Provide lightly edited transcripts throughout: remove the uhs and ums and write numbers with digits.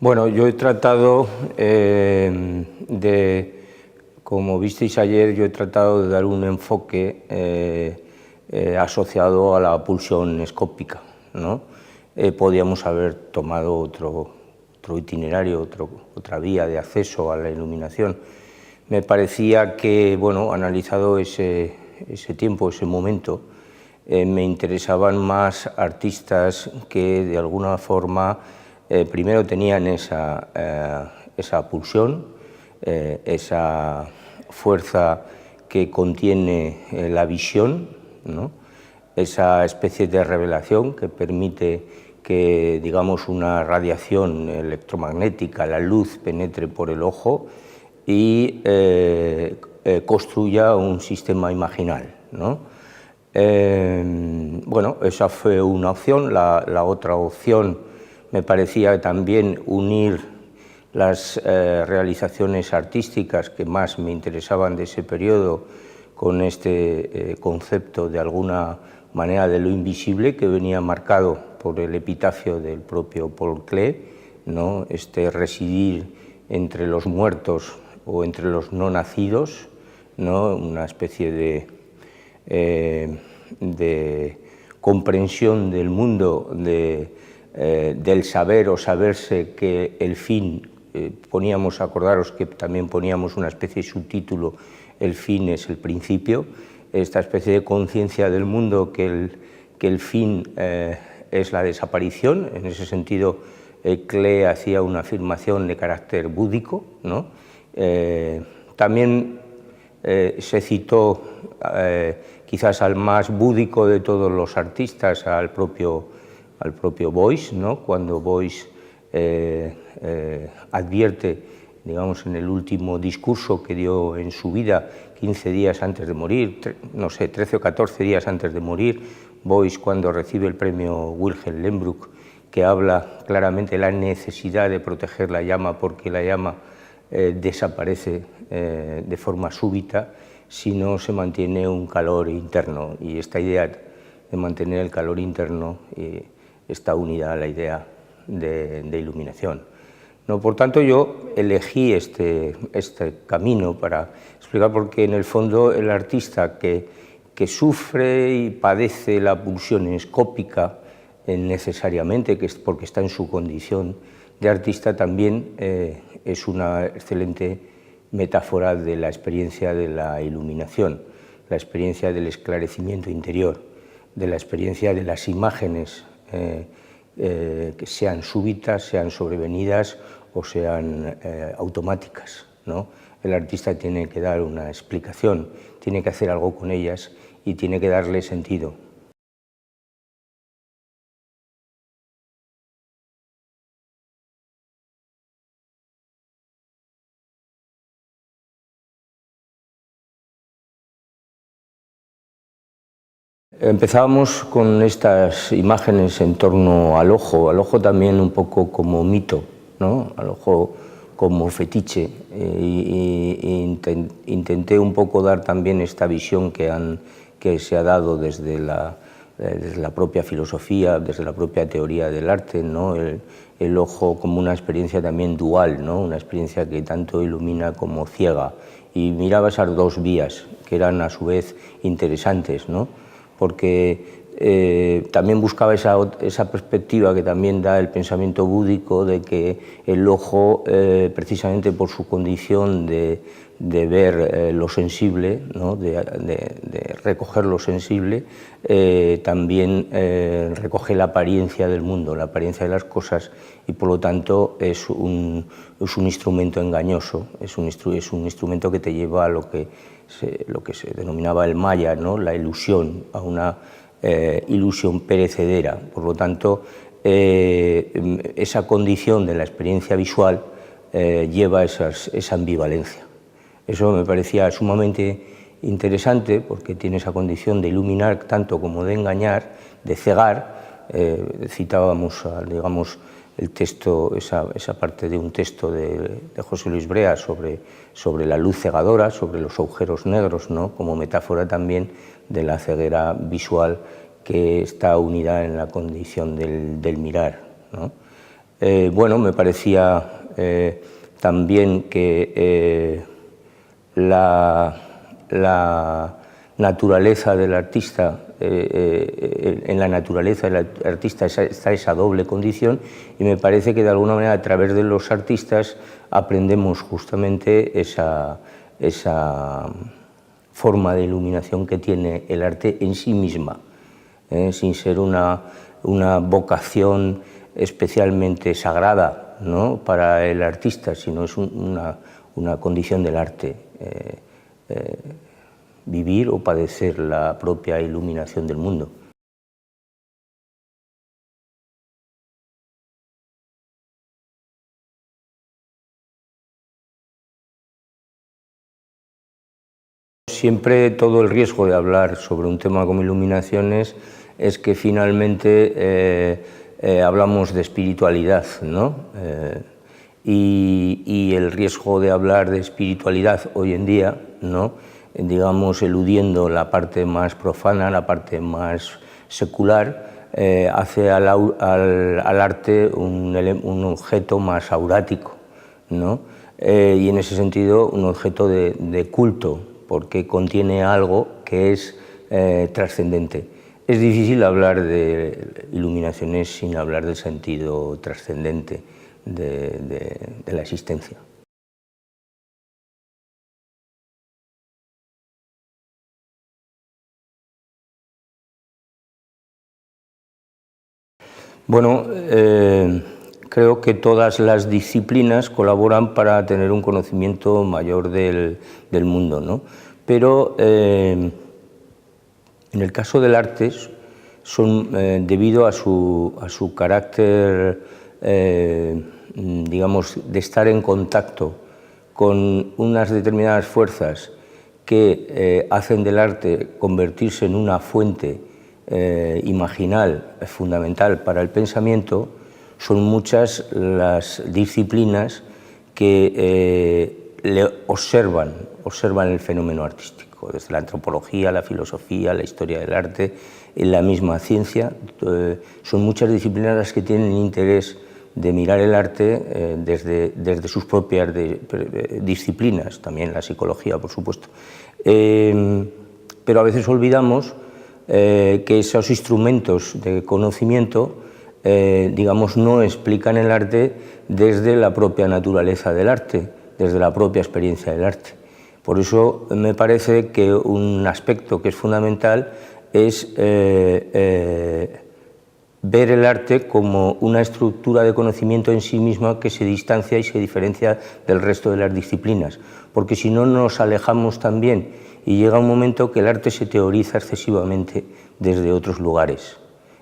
Bueno, yo he tratado como visteis ayer, yo he tratado de dar un enfoque asociado a la pulsión escópica, ¿no? Podíamos haber tomado otro itinerario, otra vía de acceso a la iluminación. Me parecía que, bueno, analizado ese tiempo, ese momento, me interesaban más artistas que de alguna forma primero tenían esa pulsión, esa fuerza que contiene la visión, ¿no? Esa especie de revelación que permite que, digamos, una radiación electromagnética, la luz, penetre por el ojo y construya un sistema imaginal, ¿no? Bueno, esa fue una opción. La otra opción me parecía también unir las realizaciones artísticas que más me interesaban de ese periodo con este concepto de alguna manera de lo invisible que venía marcado por el epitafio del propio Paul Klee, ¿no? Este residir entre los muertos o entre los no nacidos, ¿no? Una especie de comprensión del mundo, del saber o saberse que el fin, acordaros que también poníamos una especie de subtítulo, el fin es el principio, esta especie de conciencia del mundo que el fin es la desaparición. En ese sentido, Klee hacía una afirmación de carácter búdico, ¿no? También se citó quizás al más búdico de todos los artistas, al propio Beuys, ¿no? Cuando Beuys advierte, digamos, en el último discurso que dio en su vida, 15 días antes de morir, no sé, 13 o 14 días antes de morir, Beuys, cuando recibe el premio Wilhelm Lembrück, que habla claramente de la necesidad de proteger la llama porque la llama desaparece de forma súbita si no se mantiene un calor interno, y esta idea de mantener el calor interno está unida a la idea de iluminación, ¿no? Por tanto, yo elegí este camino para explicar porque en el fondo el artista que sufre y padece la pulsión escópica necesariamente, que es porque está en su condición de artista, también es una excelente metáfora de la experiencia de la iluminación, la experiencia del esclarecimiento interior, de la experiencia de las imágenes que sean súbitas, sean sobrevenidas o sean automáticas, ¿no? El artista tiene que dar una explicación, tiene que hacer algo con ellas y tiene que darle sentido. Empezábamos con estas imágenes en torno al ojo también un poco como mito, ¿no? Al ojo como fetiche, intenté un poco dar también esta visión que se ha dado desde la propia filosofía, desde la propia teoría del arte, ¿no? El ojo como una experiencia también dual, ¿no? Una experiencia que tanto ilumina como ciega, y miraba esas dos vías que eran a su vez interesantes, ¿no? Porque también buscaba esa perspectiva que también da el pensamiento búdico de que el ojo, precisamente por su condición de ver lo sensible, ¿no? de recoger lo sensible, también recoge la apariencia del mundo, la apariencia de las cosas, y por lo tanto es un instrumento engañoso, es un instrumento que te lleva a lo que se denominaba el maya, ¿no? La ilusión, a una ilusión perecedera. Por lo tanto, esa condición de la experiencia visual lleva esa ambivalencia. Eso me parecía sumamente interesante porque tiene esa condición de iluminar tanto como de engañar, de cegar. Citábamos, digamos, el texto, esa parte de un texto de José Luis Brea sobre la luz cegadora, sobre los agujeros negros, ¿no? Como metáfora también de la ceguera visual que está unida en la condición del mirar, ¿no? bueno, me parecía también que la naturaleza del artista, en la naturaleza del artista está esa doble condición, y me parece que de alguna manera a través de los artistas aprendemos justamente esa forma de iluminación que tiene el arte en sí misma, sin ser una vocación especialmente sagrada, ¿no?, para el artista, sino es una condición del arte, vivir o padecer la propia iluminación del mundo. Siempre todo el riesgo de hablar sobre un tema como iluminaciones es que finalmente hablamos de espiritualidad, ¿no? Y el riesgo de hablar de espiritualidad hoy en día, ¿no?, digamos, eludiendo la parte más profana, la parte más secular, hace al arte un objeto más aurático, ¿no? Y en ese sentido un objeto de culto, porque contiene algo que es trascendente. Es difícil hablar de iluminaciones sin hablar del sentido trascendente de la existencia. Bueno, creo que todas las disciplinas colaboran para tener un conocimiento mayor del mundo, ¿no? Pero en el caso del arte, debido a su carácter, digamos, de estar en contacto con unas determinadas fuerzas que hacen del arte convertirse en una fuente imaginal fundamental para el pensamiento, son muchas las disciplinas que observan el fenómeno artístico, desde la antropología, la filosofía, la historia del arte, la misma ciencia. Son muchas disciplinas las que tienen interés de mirar el arte desde sus propias disciplinas, también la psicología, por supuesto. Pero a veces olvidamos que esos instrumentos de conocimiento, digamos, no explican el arte desde la propia naturaleza del arte, desde la propia experiencia del arte. Por eso me parece que un aspecto que es fundamental es ver el arte como una estructura de conocimiento en sí misma que se distancia y se diferencia del resto de las disciplinas, porque si no nos alejamos también y llega un momento que el arte se teoriza excesivamente desde otros lugares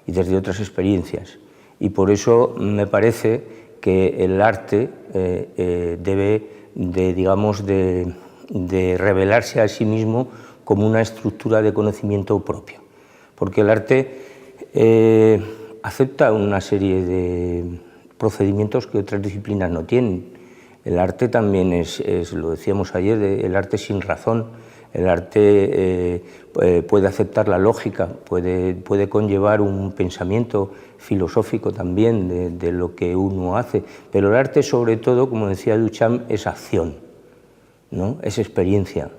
y desde otras experiencias, y por eso me parece que el arte debe de revelarse a sí mismo como una estructura de conocimiento propio, porque el arte acepta una serie de procedimientos que otras disciplinas no tienen. El arte también lo decíamos ayer, el arte sin razón. El arte puede aceptar la lógica, puede conllevar un pensamiento filosófico también de lo que uno hace, pero el arte, sobre todo, como decía Duchamp, es acción, ¿no? Es experiencia,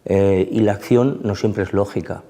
y la acción no siempre es lógica.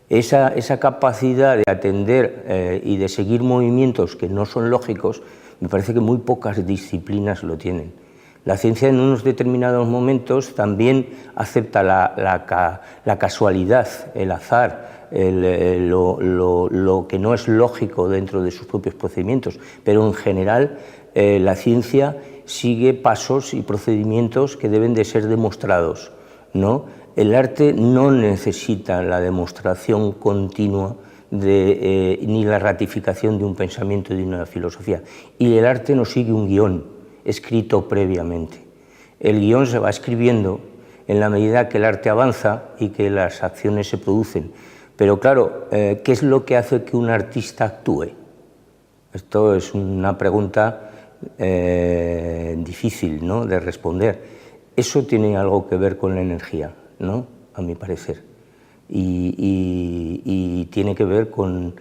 Esa capacidad de atender y de seguir movimientos que no son lógicos, me parece que muy pocas disciplinas lo tienen. La ciencia en unos determinados momentos también acepta la casualidad, el azar, lo que no es lógico dentro de sus propios procedimientos, pero en general la ciencia sigue pasos y procedimientos que deben de ser demostrados, ¿no? El arte no necesita la demostración continua ni la ratificación de un pensamiento, de una filosofía, y el arte no sigue un guión escrito previamente. El guión se va escribiendo en la medida que el arte avanza y que las acciones se producen. Pero claro, ¿qué es lo que hace que un artista actúe? Esto es una pregunta difícil, ¿no?, de responder. Eso tiene algo que ver con la energía, ¿no?, a mi parecer. y tiene que ver con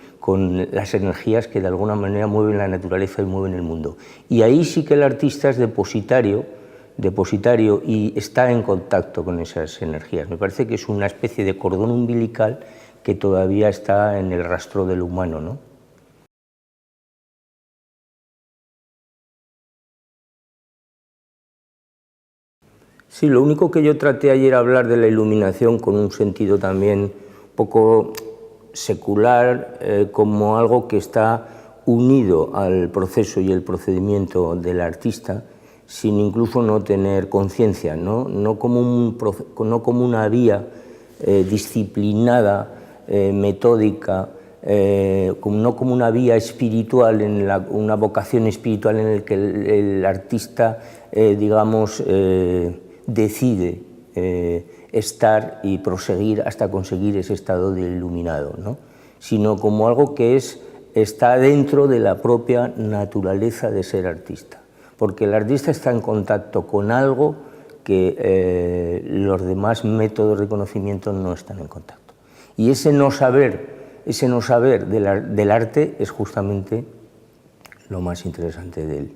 las energías que de alguna manera mueven la naturaleza y mueven el mundo. Y ahí sí que el artista es depositario y está en contacto con esas energías. Me parece que es una especie de cordón umbilical que todavía está en el rastro del humano, ¿no? Sí, lo único que yo traté ayer hablar de la iluminación con un sentido también un poco secular, como algo que está unido al proceso y el procedimiento del artista, sin incluso no tener conciencia, no como una vía disciplinada, metódica, no como una vía espiritual, una vocación espiritual en la que el artista, digamos, decide estar y proseguir hasta conseguir ese estado de iluminado, ¿no? Sino como algo que está dentro de la propia naturaleza de ser artista, porque el artista está en contacto con algo que los demás métodos de conocimiento no están en contacto. Y ese no saber del arte es justamente lo más interesante de él.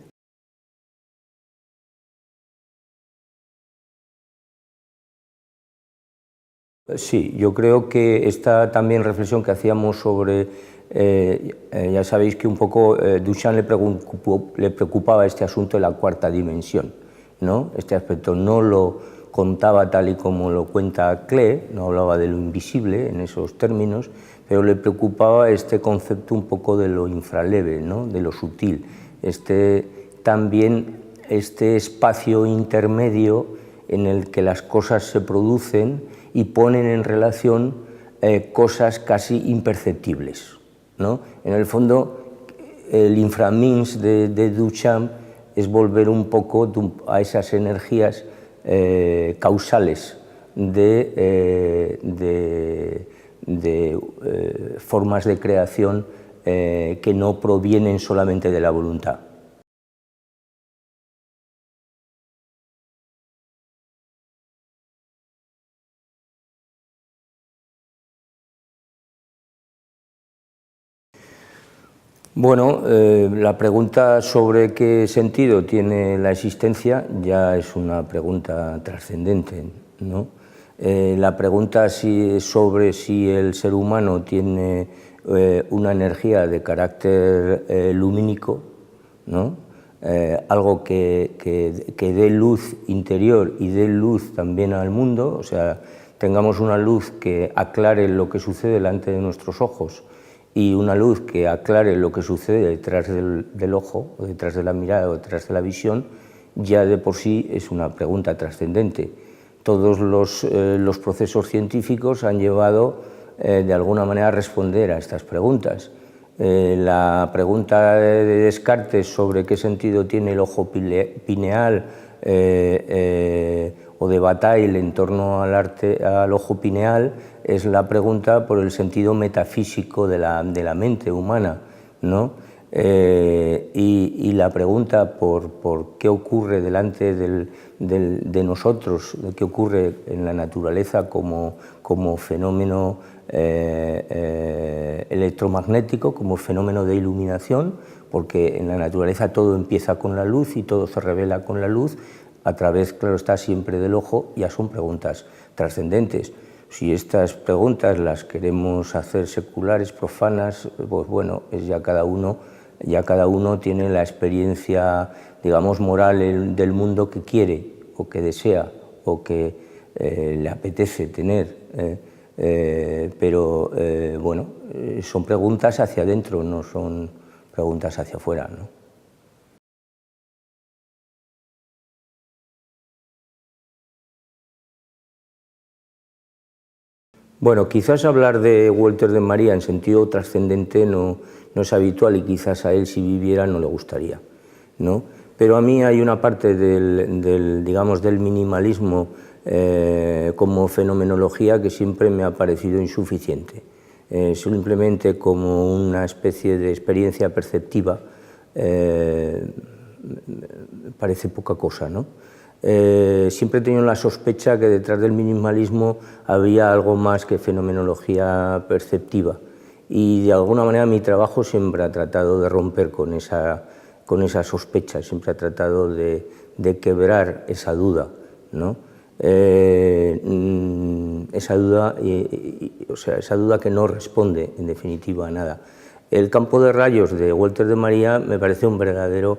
Sí, yo creo que esta también reflexión que hacíamos sobre, ya sabéis que un poco Duchamp le preocupaba este asunto de la cuarta dimensión, ¿no? Este aspecto no lo contaba tal y como lo cuenta Klee, no hablaba de lo invisible en esos términos, pero le preocupaba este concepto un poco de lo infraleve, ¿no? De lo sutil, también este espacio intermedio en el que las cosas se producen y ponen en relación cosas casi imperceptibles, ¿no? En el fondo, el inframins de Duchamp es volver un poco a esas energías causales de formas de creación que no provienen solamente de la voluntad. Bueno, la pregunta sobre qué sentido tiene la existencia ya es una pregunta trascendente, ¿no? La pregunta sobre si el ser humano tiene una energía de carácter lumínico, ¿no? Algo que dé luz interior y dé luz también al mundo, o sea, tengamos una luz que aclare lo que sucede delante de nuestros ojos y una luz que aclare lo que sucede detrás del ojo, o detrás de la mirada, o detrás de la visión, ya de por sí es una pregunta trascendente. Todos los procesos científicos han llevado de alguna manera a responder a estas preguntas. La pregunta de Descartes sobre qué sentido tiene el ojo pineal o de Bataille en torno al ojo pineal es la pregunta por el sentido metafísico de la mente humana, ¿no? Y la pregunta por qué ocurre delante de nosotros, qué ocurre en la naturaleza como fenómeno electromagnético, como fenómeno de iluminación, porque en la naturaleza todo empieza con la luz y todo se revela con la luz, a través, claro está, siempre del ojo. Ya son preguntas trascendentes. Si estas preguntas las queremos hacer seculares, profanas, pues bueno, ya cada uno tiene la experiencia, digamos, moral del mundo que quiere o que desea o que le apetece tener. Pero bueno, son preguntas hacia adentro, no son preguntas hacia afuera, ¿no? Bueno, quizás hablar de Walter de María en sentido trascendente no es habitual y quizás a él, si viviera, no le gustaría, ¿no? Pero a mí hay una parte digamos, del minimalismo como fenomenología que siempre me ha parecido insuficiente. Simplemente como una especie de experiencia perceptiva parece poca cosa, ¿no? Siempre he tenido la sospecha que detrás del minimalismo había algo más que fenomenología perceptiva, y de alguna manera mi trabajo siempre ha tratado de romper con esa sospecha, siempre ha tratado de quebrar esa duda, ¿no? Esa duda, o sea, esa duda que no responde en definitiva a nada. El campo de rayos de Walter de María me parece un verdadero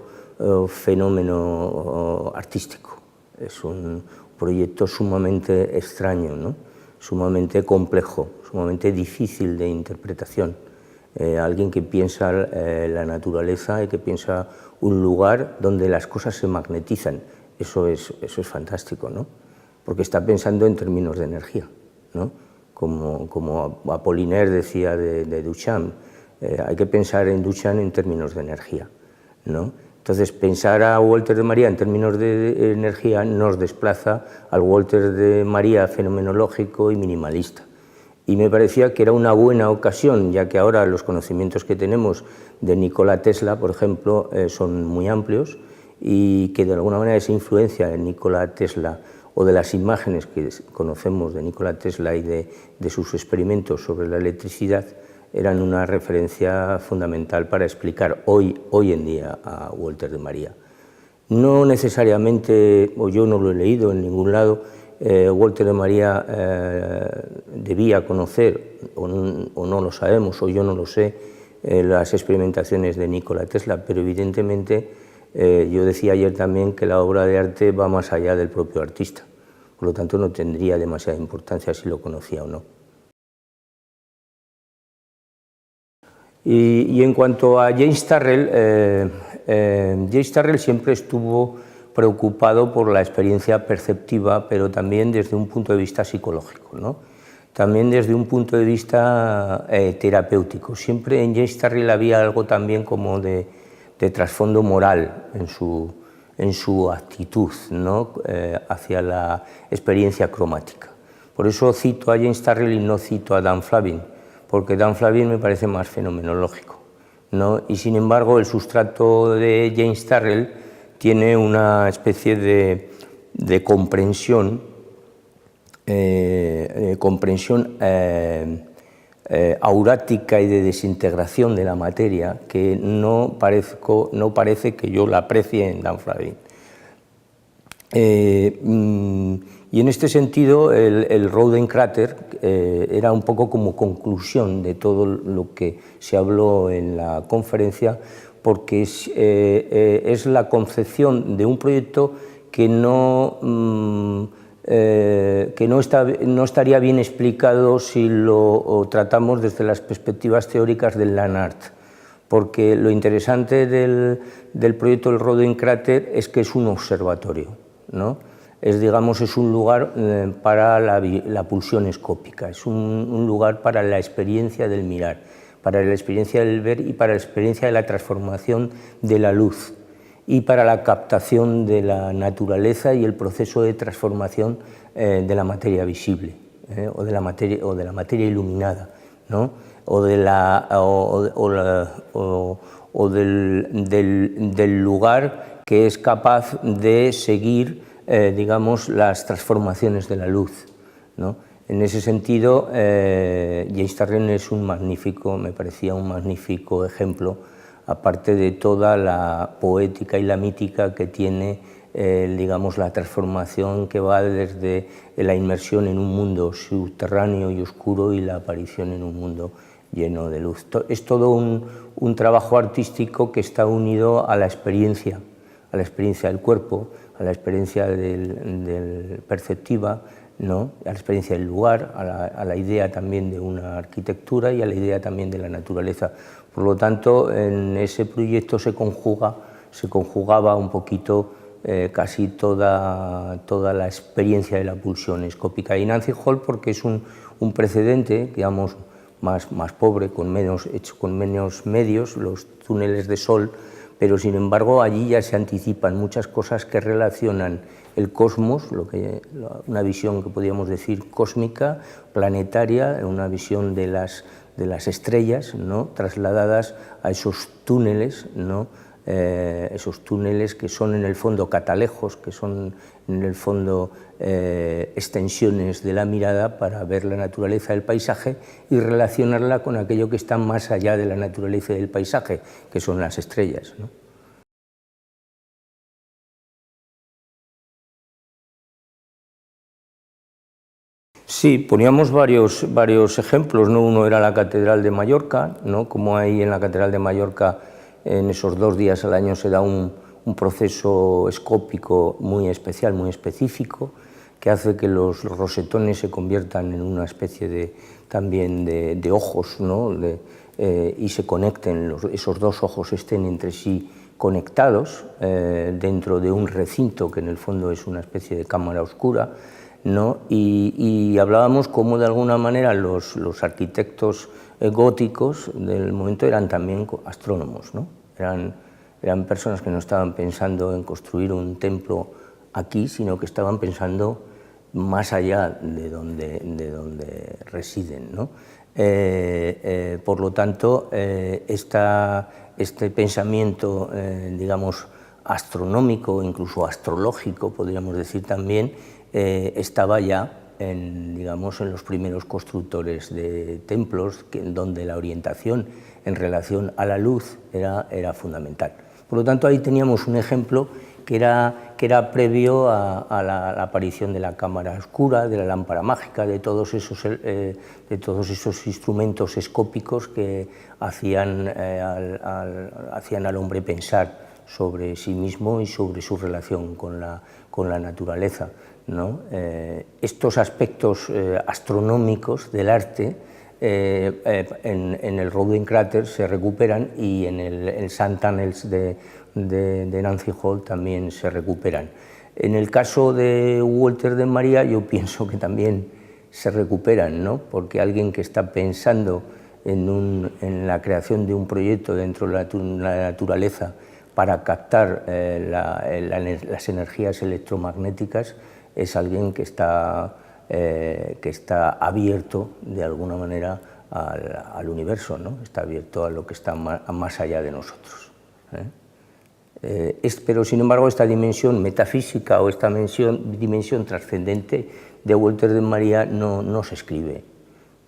fenómeno artístico. Es un proyecto sumamente extraño, ¿no? Sumamente complejo, sumamente difícil de interpretación. Alguien que piensa la naturaleza y que piensa un lugar donde las cosas se magnetizan. Eso es fantástico, ¿no? Porque está pensando en términos de energía, ¿no? Como Apollinaire decía de Duchamp, hay que pensar en Duchamp en términos de energía, ¿no? Entonces, pensar a Walter de María en términos de energía nos desplaza al Walter de María fenomenológico y minimalista. Y me parecía que era una buena ocasión, ya que ahora los conocimientos que tenemos de Nikola Tesla, por ejemplo, son muy amplios, y que de alguna manera esa influencia de Nikola Tesla o de las imágenes que conocemos de Nikola Tesla y de sus experimentos sobre la electricidad eran una referencia fundamental para explicar hoy en día a Walter de María. No necesariamente, o yo no lo he leído en ningún lado, Walter de María debía conocer, o no lo sabemos, o yo no lo sé, las experimentaciones de Nikola Tesla, pero evidentemente yo decía ayer también que la obra de arte va más allá del propio artista, por lo tanto no tendría demasiada importancia si lo conocía o no. Y en cuanto a James Turrell, James Turrell siempre estuvo preocupado por la experiencia perceptiva, pero también desde un punto de vista psicológico, ¿no? También desde un punto de vista terapéutico. Siempre en James Turrell había algo también como de trasfondo moral en su actitud, ¿no? Hacia la experiencia cromática. Por eso cito a James Turrell y no cito a Dan Flavin, porque Dan Flavin me parece más fenomenológico, ¿no? Y sin embargo el sustrato de James Turrell tiene una especie de comprensión, aurática y de desintegración de la materia que no parece que yo la aprecie en Dan Flavin. Y en este sentido el Rodenkräter era un poco como conclusión de todo lo que se habló en la conferencia, porque es la concepción de un proyecto que no estaría bien explicado si lo tratamos desde las perspectivas teóricas del Land Art, porque lo interesante del proyecto del Rodenkräter es que es un observatorio, ¿no? Es un lugar para la pulsión escópica, es un lugar para la experiencia del mirar, para la experiencia del ver y para la experiencia de la transformación de la luz y para la captación de la naturaleza y el proceso de transformación de la materia visible, o de la materia iluminada, ¿no? Del lugar que es capaz de seguir digamos, las transformaciones de la luz, ¿no? En ese sentido, James Turrell es me parecía un magnífico ejemplo, aparte de toda la poética y la mítica que tiene, digamos, la transformación que va desde la inmersión en un mundo subterráneo y oscuro y la aparición en un mundo lleno de luz. Es todo un trabajo artístico que está unido a la experiencia del cuerpo, a la experiencia del perceptiva, ¿no? A la experiencia del lugar, a la idea también de una arquitectura y a la idea también de la naturaleza. Por lo tanto, en ese proyecto se conjugaba un poquito casi toda la experiencia de la pulsión escópica. Y Nancy Hall, porque es un precedente, digamos, más pobre, con menos medios, los túneles de sol, pero sin embargo allí ya se anticipan muchas cosas que relacionan el cosmos, una visión que podríamos decir cósmica, planetaria, una visión de las estrellas, ¿no? Trasladadas a esos túneles, ¿no? esos túneles que son en el fondo catalejos, que son en el fondo extensiones de la mirada para ver la naturaleza del paisaje y relacionarla con aquello que está más allá de la naturaleza del paisaje, que son las estrellas, ¿no? Sí, poníamos varios ejemplos, ¿no? Uno era la Catedral de Mallorca, ¿no? Como ahí en la Catedral de Mallorca en esos 2 días al año se da un proceso escópico muy especial, muy específico, que hace que los rosetones se conviertan en una especie también de ojos, ¿no? Y se conecten, esos 2 ojos estén entre sí conectados dentro de un recinto que en el fondo es una especie de cámara oscura, ¿no? Y hablábamos cómo de alguna manera los arquitectos góticos del momento eran también astrónomos, ¿no? Eran personas que no estaban pensando en construir un templo aquí, sino que estaban pensando más allá de donde residen, ¿no? Por lo tanto, este pensamiento, digamos, astronómico, incluso astrológico, podríamos decir también, estaba ya digamos, en los primeros constructores de templos, donde la orientación en relación a la luz era fundamental. Por lo tanto, ahí teníamos un ejemplo que era previo a la aparición de la cámara oscura, de la lámpara mágica, de todos esos instrumentos escópicos que hacían al hombre pensar sobre sí mismo y sobre su relación con la naturaleza, ¿no? Estos aspectos astronómicos del arte en el Roden Crater se recuperan y en el Sun Tunnels de Nancy Holt también se recuperan. En el caso de Walter de María yo pienso que también se recuperan, ¿no? Porque alguien que está pensando en la creación de un proyecto dentro de la naturaleza para captar las energías electromagnéticas es alguien que está abierto de alguna manera al universo, ¿no? Está abierto a lo que está más allá de nosotros, pero sin embargo esta dimensión metafísica o esta dimensión trascendente de Walter de María no se escribe,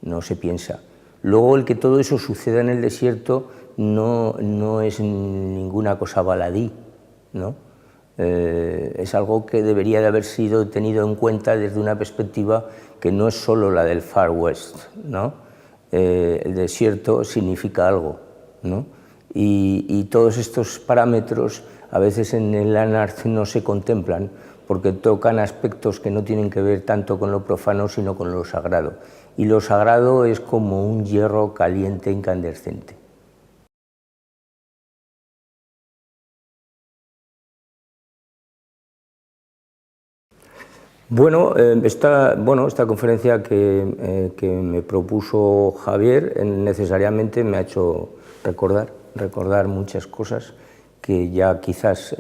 no se piensa. Luego el que todo eso suceda en el desierto no es ninguna cosa baladí, ¿no? Es algo que debería de haber sido tenido en cuenta desde una perspectiva que no es solo la del Far West, ¿no? El desierto significa algo, ¿no? Y todos estos parámetros a veces en el Land-Art no se contemplan porque tocan aspectos que no tienen que ver tanto con lo profano sino con lo sagrado. Y lo sagrado es como un hierro caliente incandescente. Bueno, esta conferencia que me propuso Javier necesariamente me ha hecho recordar muchas cosas que ya quizás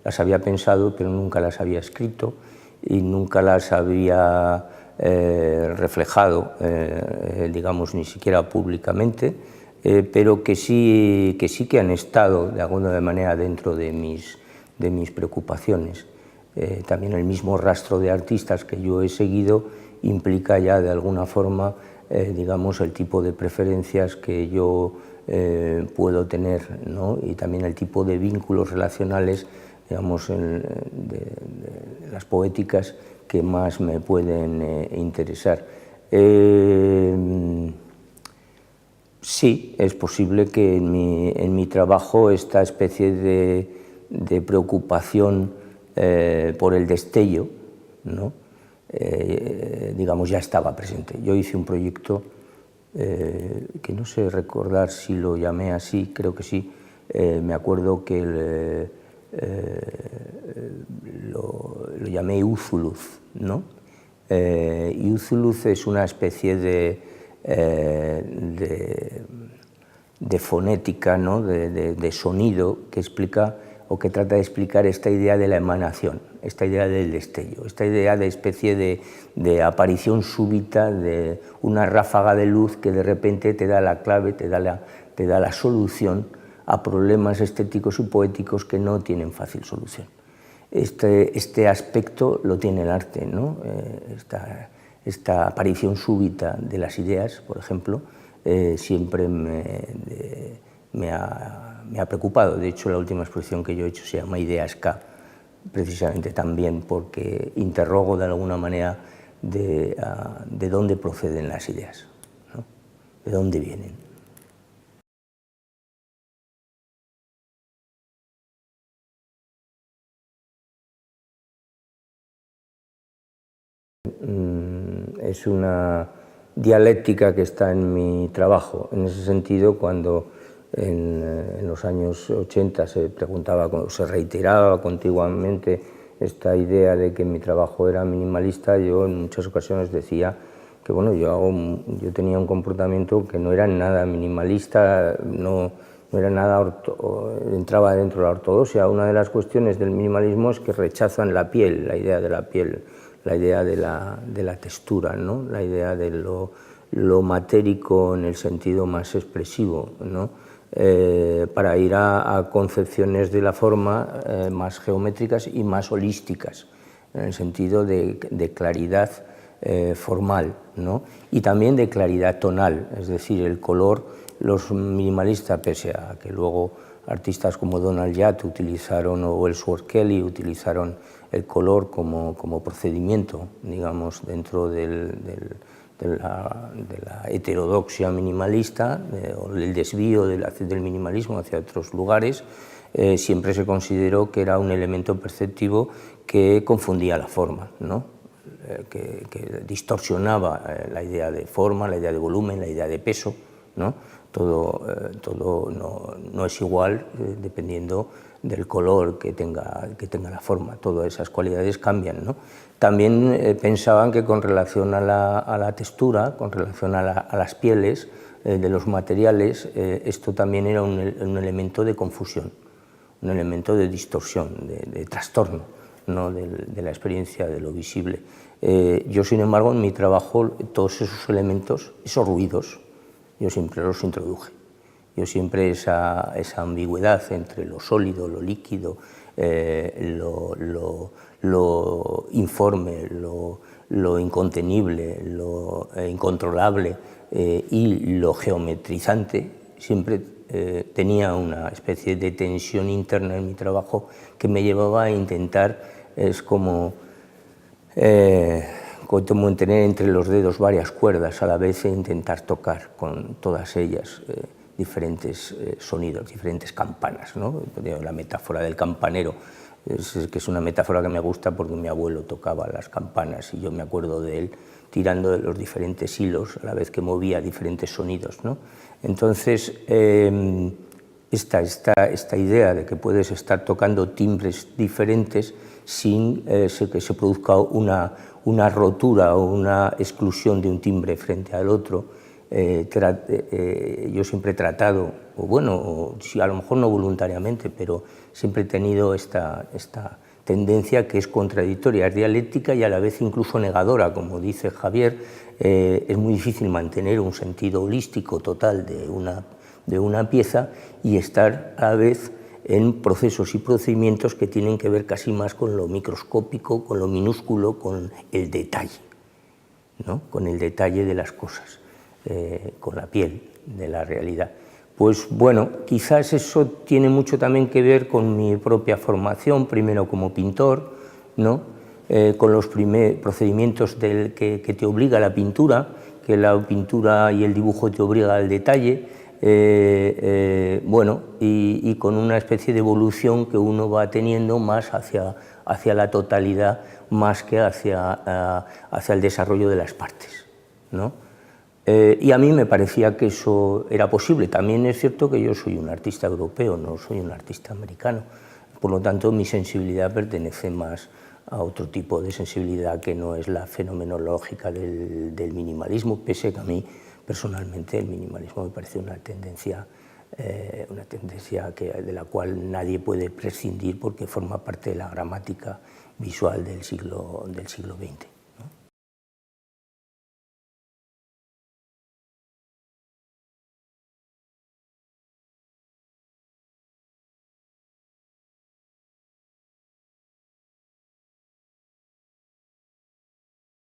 las había pensado, pero nunca las había escrito y nunca las había reflejado, digamos, ni siquiera públicamente, pero que sí que han estado de alguna manera dentro de mis preocupaciones. También el mismo rastro de artistas que yo he seguido implica ya de alguna forma, digamos, el tipo de preferencias que yo puedo tener, ¿no? Y también el tipo de vínculos relacionales, digamos, de las poéticas que más me pueden interesar. Sí, es posible que en mi trabajo esta especie de preocupación por el destello, ¿no? Digamos, ya estaba presente. Yo hice un proyecto que no sé recordar si lo llamé así, creo que sí. Me acuerdo que lo llamé Úzuluz, ¿no? Y Úzuluz es una especie de fonética, ¿no? de sonido que explica o que trata de explicar esta idea de la emanación, esta idea del destello, esta idea de especie de aparición súbita de una ráfaga de luz que de repente te da la clave, te da la solución a problemas estéticos y poéticos que no tienen fácil solución. Este aspecto lo tiene el arte, ¿no? Esta aparición súbita de las ideas, por ejemplo, siempre me ha preocupado. De hecho, la última exposición que yo he hecho se llama Ideas K, precisamente también porque interrogo de alguna manera de dónde proceden las ideas, ¿no? De dónde vienen. Es una dialéctica que está en mi trabajo. En ese sentido, cuando en los años 80 se preguntaba, se reiteraba continuamente esta idea de que mi trabajo era minimalista, yo en muchas ocasiones decía que bueno, yo tenía un comportamiento que no era nada minimalista, no era nada entraba dentro de la ortodoxia. Una de las cuestiones del minimalismo es que rechazan la piel, la idea de la piel, la idea de la textura, ¿no? La idea de lo matérico en el sentido más expresivo, ¿no? Para ir a concepciones de la forma más geométricas y más holísticas, en el sentido de claridad formal, ¿no? Y también de claridad tonal, es decir, el color, los minimalistas, pese a que luego artistas como Donald Judd utilizaron, o Ellsworth Kelly utilizaron el color como procedimiento, digamos, dentro de la heterodoxia minimalista, o el desvío del minimalismo hacia otros lugares, siempre se consideró que era un elemento perceptivo que confundía la forma, ¿no? Que distorsionaba la idea de forma, la idea de volumen, la idea de peso, ¿no? Todo no es igual dependiendo del color que tenga la forma, todas esas cualidades cambian, ¿no? También pensaban que con relación a la textura, con relación a las pieles de los materiales, esto también era un elemento de confusión, un elemento de distorsión, de trastorno, ¿no? de la experiencia de lo visible. Yo, sin embargo, en mi trabajo, todos esos elementos, esos ruidos, yo siempre los introduje. Yo siempre esa ambigüedad entre lo sólido, lo líquido, lo informe, lo incontenible, lo incontrolable y lo geometrizante, siempre tenía una especie de tensión interna en mi trabajo que me llevaba a intentar, es como tener entre los dedos varias cuerdas a la vez e intentar tocar con todas ellas diferentes sonidos, diferentes campanas, ¿no? La metáfora del campanero que es una metáfora que me gusta porque mi abuelo tocaba las campanas y yo me acuerdo de él tirando de los diferentes hilos a la vez que movía diferentes sonidos, ¿no? Entonces, esta idea de que puedes estar tocando timbres diferentes sin que se produzca una rotura o una exclusión de un timbre frente al otro, yo siempre he tratado, o bueno, a lo mejor no voluntariamente, pero siempre he tenido esta tendencia que es contradictoria, es dialéctica y a la vez incluso negadora, como dice Javier. Es muy difícil mantener un sentido holístico total de una pieza y estar a la vez en procesos y procedimientos que tienen que ver casi más con lo microscópico, con lo minúsculo, con el detalle, ¿no? Con el detalle de las cosas, con la piel de la realidad. Pues bueno, quizás eso tiene mucho también que ver con mi propia formación, primero como pintor, ¿no? Con los procedimientos que te obliga a la pintura, que la pintura y el dibujo te obliga al detalle, bueno, y con una especie de evolución que uno va teniendo más hacia la totalidad, más que hacia el desarrollo de las partes, ¿no? Y a mí me parecía que eso era posible. También es cierto que yo soy un artista europeo, no soy un artista americano, por lo tanto mi sensibilidad pertenece más a otro tipo de sensibilidad que no es la fenomenológica del minimalismo, pese a que a mí personalmente el minimalismo me parece una tendencia de la cual nadie puede prescindir porque forma parte de la gramática visual del siglo XX.